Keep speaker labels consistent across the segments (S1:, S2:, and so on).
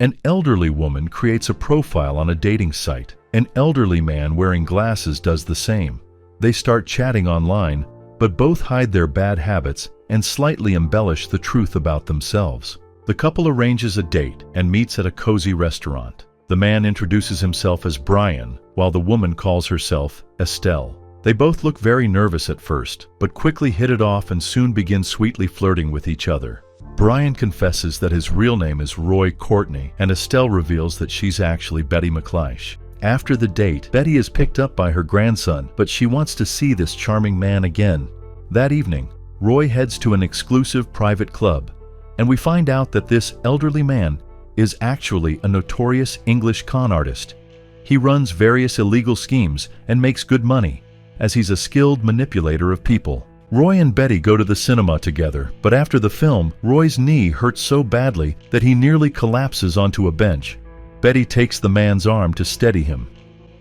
S1: An elderly woman creates a profile on a dating site. An elderly man wearing glasses does the same. They start chatting online, but both hide their bad habits and slightly embellish the truth about themselves. The couple arranges a date and meets at a cozy restaurant. The man introduces himself as Brian, while the woman calls herself Estelle. They both look very nervous at first, but quickly hit it off and soon begin sweetly flirting with each other. Brian confesses that his real name is Roy Courtney, and Estelle reveals that she's actually Betty McLeish. After the date, Betty is picked up by her grandson, but she wants to see this charming man again. That evening, Roy heads to an exclusive private club, and we find out that this elderly man is actually a notorious English con artist. He runs various illegal schemes and makes good money, as he's a skilled manipulator of people. Roy and Betty go to the cinema together, but after the film, Roy's knee hurts so badly that he nearly collapses onto a bench. Betty takes the man's arm to steady him.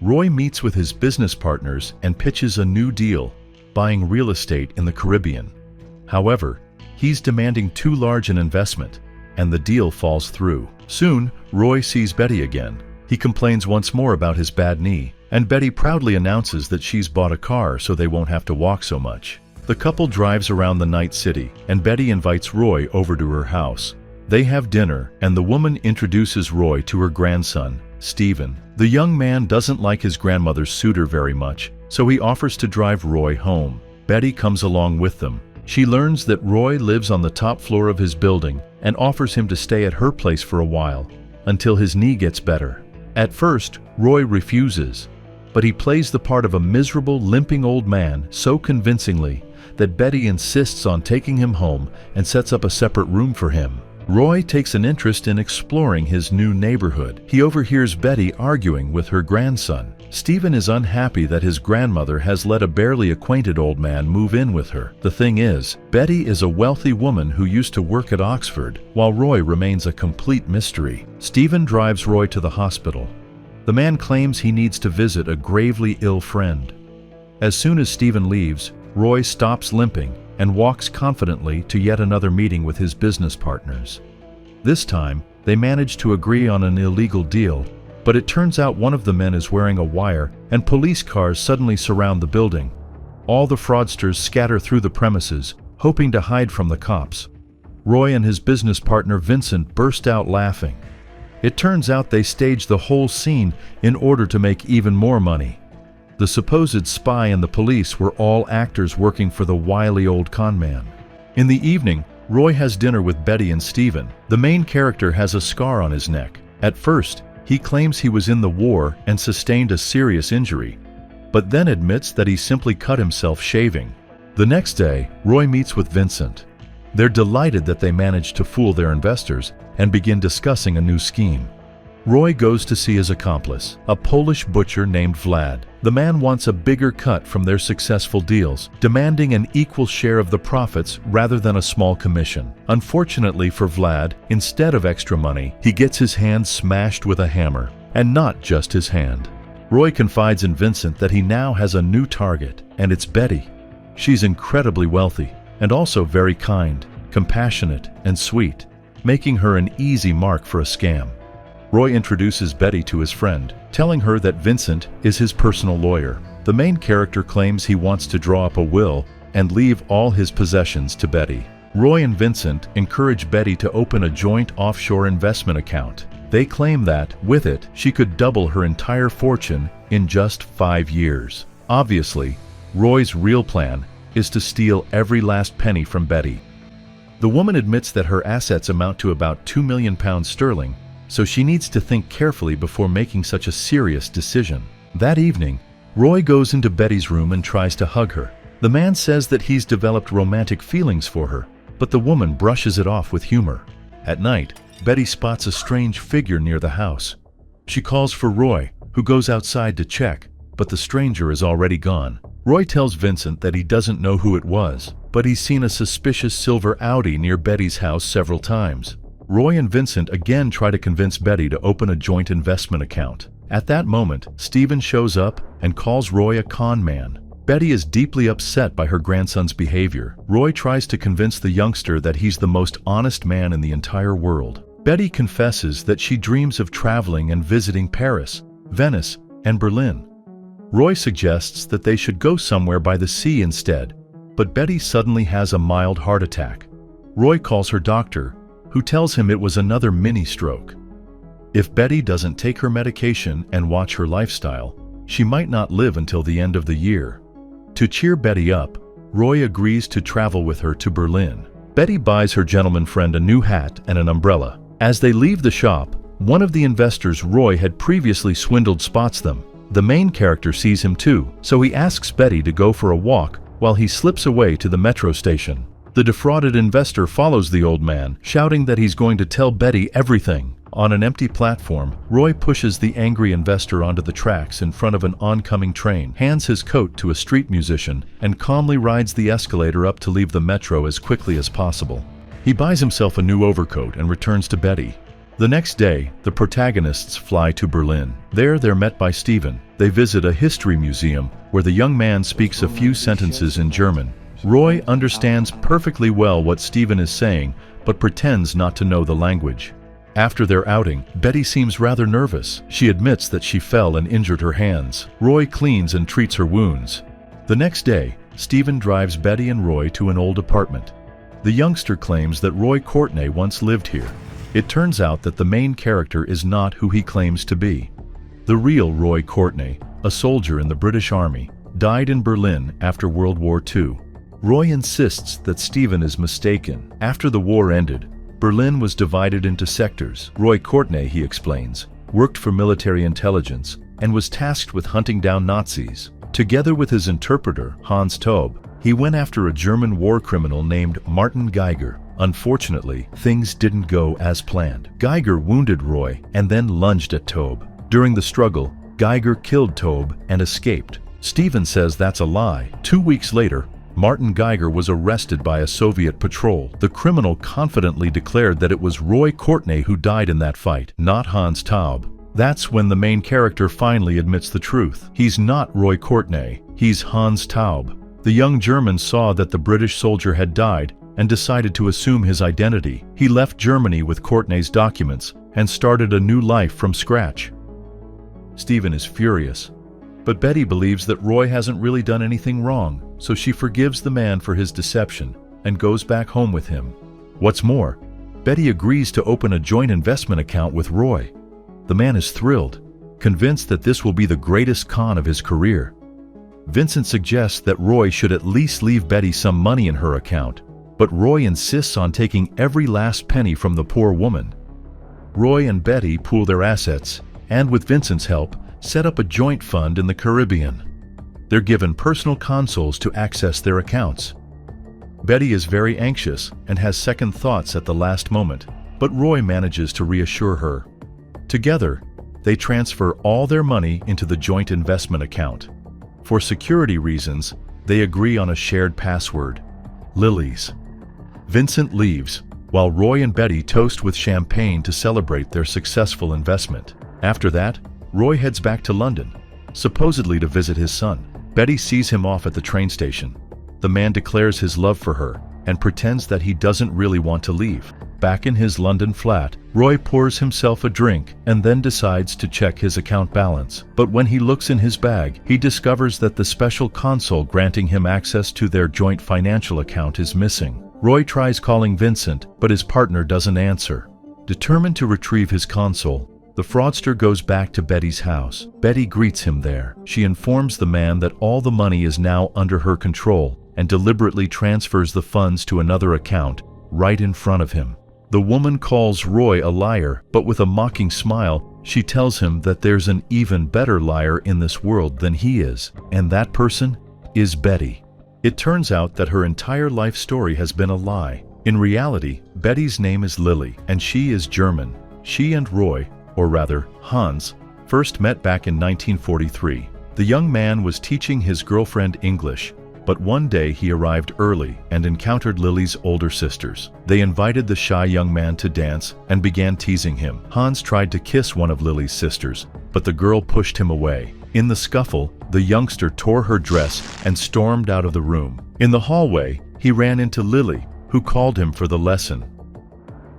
S1: Roy meets with his business partners and pitches a new deal, buying real estate in the Caribbean. However, he's demanding too large an investment, and the deal falls through. Soon, Roy sees Betty again. He complains once more about his bad knee, and Betty proudly announces that she's bought a car so they won't have to walk so much. The couple drives around the night city, and Betty invites Roy over to her house. They have dinner, and the woman introduces Roy to her grandson, Stephen. The young man doesn't like his grandmother's suitor very much, so he offers to drive Roy home. Betty comes along with them. She learns that Roy lives on the top floor of his building and offers him to stay at her place for a while, until his knee gets better. At first, Roy refuses, but he plays the part of a miserable, limping old man so convincingly that Betty insists on taking him home and sets up a separate room for him. Roy takes an interest in exploring his new neighborhood. He overhears Betty arguing with her grandson. Stephen is unhappy that his grandmother has let a barely acquainted old man move in with her. The thing is, Betty is a wealthy woman who used to work at Oxford, while Roy remains a complete mystery. Stephen drives Roy to the hospital. The man claims he needs to visit a gravely ill friend. As soon as Stephen leaves, Roy stops limping and walks confidently to yet another meeting with his business partners. This time, they manage to agree on an illegal deal, but it turns out one of the men is wearing a wire and police cars suddenly surround the building. All the fraudsters scatter through the premises, hoping to hide from the cops. Roy and his business partner Vincent burst out laughing. It turns out they staged the whole scene in order to make even more money. The supposed spy and the police were all actors working for the wily old con man. In the evening, Roy has dinner with Betty and Stephen. The main character has a scar on his neck. At first, he claims he was in the war and sustained a serious injury, but then admits that he simply cut himself shaving. The next day, Roy meets with Vincent. They're delighted that they managed to fool their investors and begin discussing a new scheme. Roy goes to see his accomplice, a Polish butcher named Vlad. The man wants a bigger cut from their successful deals, demanding an equal share of the profits rather than a small commission. Unfortunately for Vlad, instead of extra money, he gets his hand smashed with a hammer, and not just his hand. Roy confides in Vincent that he now has a new target, and it's Betty. She's incredibly wealthy, and also very kind, compassionate, and sweet, making her an easy mark for a scam. Roy introduces Betty to his friend, telling her that Vincent is his personal lawyer. The main character claims he wants to draw up a will and leave all his possessions to Betty. Roy and Vincent encourage Betty to open a joint offshore investment account. They claim that, with it, she could double her entire fortune in just 5 years. Obviously, Roy's real plan is to steal every last penny from Betty. The woman admits that her assets amount to about £2 million sterling, so she needs to think carefully before making such a serious decision. That evening, Roy goes into Betty's room and tries to hug her. The man says that he's developed romantic feelings for her, but the woman brushes it off with humor. At night, Betty spots a strange figure near the house. She calls for Roy, who goes outside to check, but the stranger is already gone. Roy tells Vincent that he doesn't know who it was, but he's seen a suspicious silver Audi near Betty's house several times. Roy and Vincent again try to convince Betty to open a joint investment account. At that moment, Stephen shows up and calls Roy a con man. Betty is deeply upset by her grandson's behavior. Roy tries to convince the youngster that he's the most honest man in the entire world. Betty confesses that she dreams of traveling and visiting Paris, Venice, and Berlin. Roy suggests that they should go somewhere by the sea instead, but Betty suddenly has a mild heart attack. Roy calls her doctor, who tells him it was another mini-stroke. If Betty doesn't take her medication and watch her lifestyle, she might not live until the end of the year. To cheer Betty up, Roy agrees to travel with her to Berlin. Betty buys her gentleman friend a new hat and an umbrella. As they leave the shop, one of the investors Roy had previously swindled spots them. The main character sees him too, so he asks Betty to go for a walk while he slips away to the metro station. The defrauded investor follows the old man, shouting that he's going to tell Betty everything. On an empty platform, Roy pushes the angry investor onto the tracks in front of an oncoming train, hands his coat to a street musician, and calmly rides the escalator up to leave the metro as quickly as possible. He buys himself a new overcoat and returns to Betty. The next day, the protagonists fly to Berlin. There, they're met by Steven. They visit a history museum where the young man speaks a few sentences in German. Roy understands perfectly well what Steven is saying, but pretends not to know the language. After their outing, Betty seems rather nervous. She admits that she fell and injured her hands. Roy cleans and treats her wounds. The next day, Steven drives Betty and Roy to an old apartment. The youngster claims that Roy Courtney once lived here. It turns out that the main character is not who he claims to be. The real Roy Courtney, a soldier in the British Army, died in Berlin after World War II. Roy insists that Steven is mistaken. After the war ended, Berlin was divided into sectors. Roy Courtney, he explains, worked for military intelligence and was tasked with hunting down Nazis. Together with his interpreter, Hans Taube, he went after a German war criminal named Martin Geiger. Unfortunately, things didn't go as planned. Geiger wounded Roy and then lunged at Taube. During the struggle, Geiger killed Taube and escaped. Steven says that's a lie. 2 weeks later, Martin Geiger was arrested by a Soviet patrol. The criminal confidently declared that it was Roy Courtney who died in that fight, not Hans Taube. That's when the main character finally admits the truth. He's not Roy Courtney, he's Hans Taube. The young German saw that the British soldier had died and decided to assume his identity. He left Germany with Courtney's documents and started a new life from scratch. Steven is furious, but Betty believes that Roy hasn't really done anything wrong, so she forgives the man for his deception and goes back home with him. What's more, Betty agrees to open a joint investment account with Roy. The man is thrilled, convinced that this will be the greatest con of his career. Vincent suggests that Roy should at least leave Betty some money in her account, but Roy insists on taking every last penny from the poor woman. Roy and Betty pool their assets, and with Vincent's help, set up a joint fund in the Caribbean. They're given personal consoles to access their accounts. Betty is very anxious and has second thoughts at the last moment, but Roy manages to reassure her. Together, they transfer all their money into the joint investment account. For security reasons, they agree on a shared password: Lily's. Vincent leaves, while Roy and Betty toast with champagne to celebrate their successful investment. After that, Roy heads back to London, supposedly to visit his son. Betty sees him off at the train station. The man declares his love for her and pretends that he doesn't really want to leave. Back in his London flat, Roy pours himself a drink and then decides to check his account balance. But when he looks in his bag, he discovers that the special console granting him access to their joint financial account is missing. Roy tries calling Vincent, but his partner doesn't answer. Determined to retrieve his console, the fraudster goes back to Betty's house. Betty greets him there. She informs the man that all the money is now under her control and deliberately transfers the funds to another account right in front of him. The woman calls Roy a liar, but with a mocking smile, she tells him that there's an even better liar in this world than he is, and that person is Betty. It turns out that her entire life story has been a lie. In reality, Betty's name is Lily, and she is German. She and Roy, or rather Hans, first met back in 1943. The young man was teaching his girlfriend English, but one day he arrived early and encountered Lily's older sisters. They invited the shy young man to dance and began teasing him. Hans tried to kiss one of Lily's sisters, but the girl pushed him away. In the scuffle, the youngster tore her dress and stormed out of the room. In the hallway, he ran into Lily, who called him for the lesson.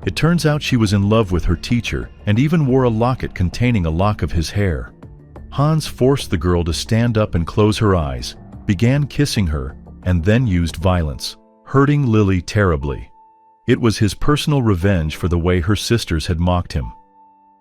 S1: It turns out she was in love with her teacher and even wore a locket containing a lock of his hair. Hans forced the girl to stand up and close her eyes, began kissing her, and then used violence, hurting Lily terribly. It was his personal revenge for the way her sisters had mocked him.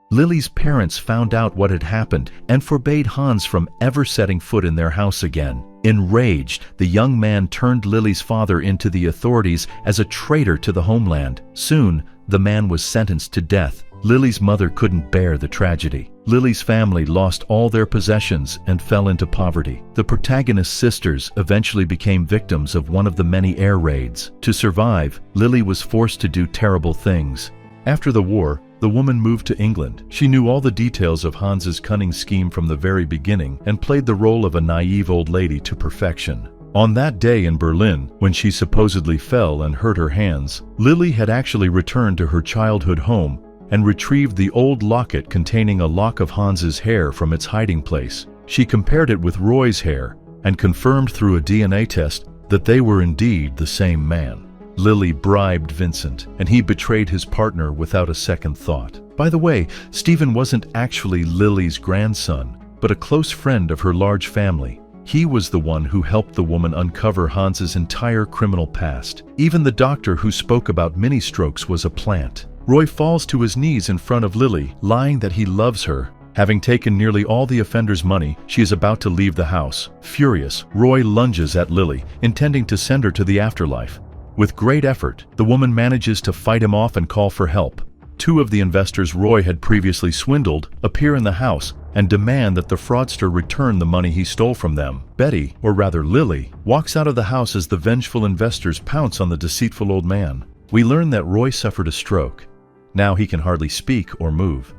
S1: Lily's parents found out what had happened and forbade Hans from ever setting foot in their house again. Enraged, the young man turned Lily's father into the authorities as a traitor to the homeland. Soon, the man was sentenced to death. Lily's mother couldn't bear the tragedy. Lily's family lost all their possessions and fell into poverty. The protagonist's sisters eventually became victims of one of the many air raids. To survive, Lily was forced to do terrible things. After the war, the woman moved to England. She knew all the details of Hans's cunning scheme from the very beginning and played the role of a naive old lady to perfection. On that day in Berlin, when she supposedly fell and hurt her hands, Lily had actually returned to her childhood home and retrieved the old locket containing a lock of Hans's hair from its hiding place. She compared it with Roy's hair and confirmed through a DNA test that they were indeed the same man. Lily bribed Vincent, and he betrayed his partner without a second thought. By the way, Stephen wasn't actually Lily's grandson, but a close friend of her large family. He was the one who helped the woman uncover Hans's entire criminal past. Even the doctor who spoke about mini-strokes was a plant. Roy falls to his knees in front of Lily, lying that he loves her. Having taken nearly all the offender's money, she is about to leave the house. Furious, Roy lunges at Lily, intending to send her to the afterlife. With great effort, the woman manages to fight him off and call for help. Two of the investors Roy had previously swindled appear in the house and demand that the fraudster return the money he stole from them. Betty, or rather Lily, walks out of the house as the vengeful investors pounce on the deceitful old man. We learn that Roy suffered a stroke. Now he can hardly speak or move.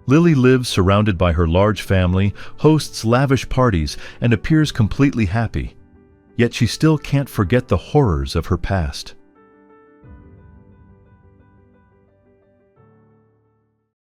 S1: Lily lives surrounded by her large family, hosts lavish parties, and appears completely happy. Yet she still can't forget the horrors of her past.